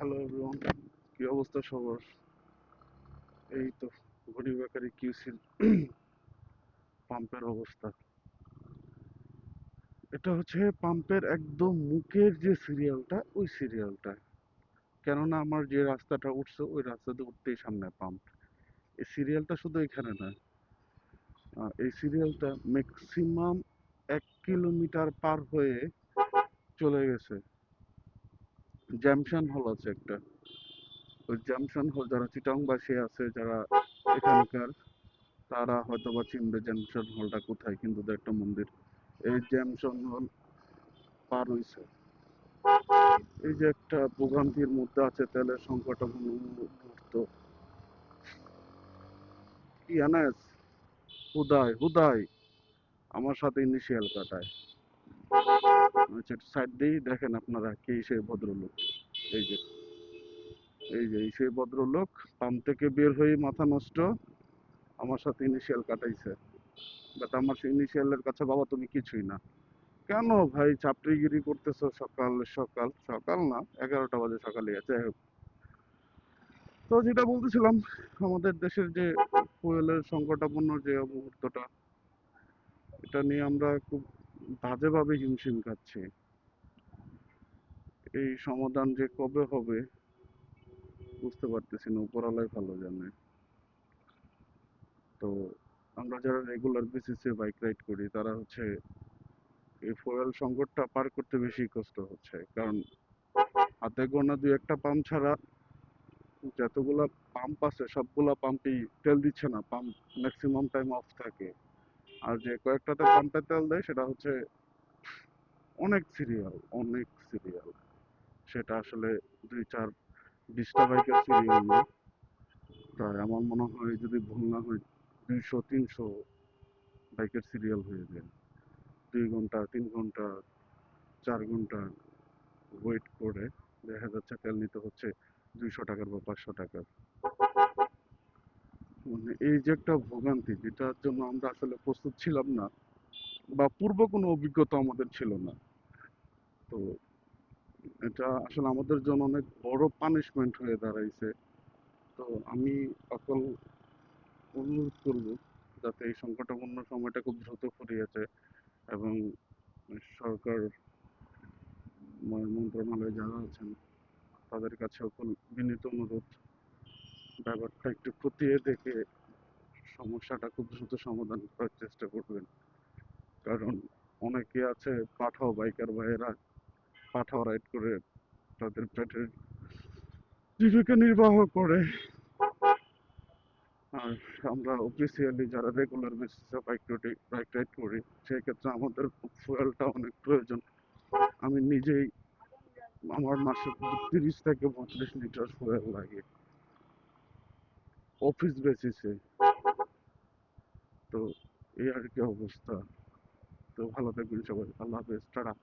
Hello everyone, কি অবস্থা সবার? এই তো ঘড়ি বেকারি কিউসির পাম্পের অবস্থা। এটা হচ্ছে পাম্পের একদম মুখের যে সিরিয়ালটা, ওই সিরিয়ালটা। কেননা আমার যে রাস্তাটা উঠছে ওই রাস্তাতে উঠতেই সামনে পাম্প। এই সিরিয়ালটা শুধু এখানে না, এই সিরিয়ালটা ম্যাক্সিমাম 1 কিলোমিটার পার হয়ে চলে গেছে। জ্যামশন হল আছে একটা, ওই জ্যামশন হল যারা চিটাংবাসী আছে, যারা এখানকার, তারা হয়তো বা চিনবে জ্যামশন হলটা কোথায়, কিন্তু একটা মন্দির। এই জ্যামশন হল পার হইছে। এই যে একটা ভোগান্তির মধ্যে আছে, তেলের সংকটাপন্ন মুহূর্ত। কি আনাস, হুদাই হুদাই আমার সাথে ইনিশিয়াল কাটায়। আচ্ছা, একটু সাইড দিয়ে দেখেন আপনারা কে সেই ভদ্রলোক। এই যে, এই সেই ভদ্রলোক পাম্প থেকে বের হয়ে মাথা নষ্ট আমার সাথে ইনিশিয়াল কাটাইছে। বাট আমার সেই ইনিশিয়ালের কাছে বাবা তুমি কিছুই না। কেন ভাই চাপড়িগিরি করতেছো সকাল সকাল? সকাল না, 11টা বাজে সকালে আছে। তো যেটা বলতেছিলাম, আমাদের দেশের যে ফুয়েলের সংকটাপন্ন যে মুহূর্তটা, এটা নিয়ে আমরা খুব বাজেভাবে হিমশিম খাচ্ছি। এই সমাধান যে কবে হবে বুঝতে পারতেছি না, উপরওয়ালাই ভালো জানে। তো আমরা যারা রেগুলার বেসিসে বাইক রাইড করি তারা হচ্ছে এই ফুয়েল সংকটটা পার করতে বেশি কষ্ট হচ্ছে, কারণ হাতে গোনা দুই একটা পাম্প ছাড়া যতগুলা পাম্প আছে সবগুলা পাম্পই তেল দিচ্ছে না। পাম্প ম্যাক্সিমাম টাইম অফ থাকে। আর যে কয়েকটাতে পাম্পে তেল দেয় সেটা হচ্ছে অনেক সিরিয়াল, অনেক সিরিয়াল। সেটা আসলে 2, 4, 20টা বাইকের সিরিয়াল না, প্রায় আমার মনে হয় যদি ভুল না হয় 200, 300 বাইকের সিরিয়াল হয়ে যায়। 2 ঘন্টা, 3 ঘন্টা, 4 ঘন্টা ওয়েট করে দেখা যাচ্ছে তেল নিতে হচ্ছে 200 টাকার বা 500 টাকার। মানে এই যে একটা ভোগান্তি, যেটার জন্য আমরা আসলে প্রস্তুত ছিলাম না, বা পূর্ব কোনো অভিজ্ঞতা আমাদের ছিল না। তো এটা আসলে আমাদের জন্য অনেক বড় পানিশমেন্ট হয়ে দাঁড়াইছে। তো আমি সকল অনুরোধ করব যাতে এই সংকটাপন্ন সময়টা খুব দ্রুত ফুরিয়ে যায়, এবং সরকার মন্ত্রণালয়ে যারা আছেন তাদের কাছেও বিনীত অনুরোধ, ব্যাপারটা একটু খতিয়ে দেখে সমস্যাটা খুব দ্রুত সমাধান করার চেষ্টা করবেন। কারণ অনেকে আছে পাঠাও বাইকার ভাইয়েরা, পাঠাও রাইড করে তাদের পেটের জীবিকা নির্বাহ করে। আর আমরা অফিসিয়ালি যারা রেগুলার বেসিসে বাইক রাইড করি, সেই ক্ষেত্রে আমাদের ফুয়েলটা অনেক প্রয়োজন। আমি নিজেই, আমার মাসে 30 থেকে 32 লিটার ফুয়েল লাগে অফিস বেসিসে। তো এই আর কি অবস্থা। তো ভালো থাকবেন সবাই, আল্লাহ হাফেজ, টাটা।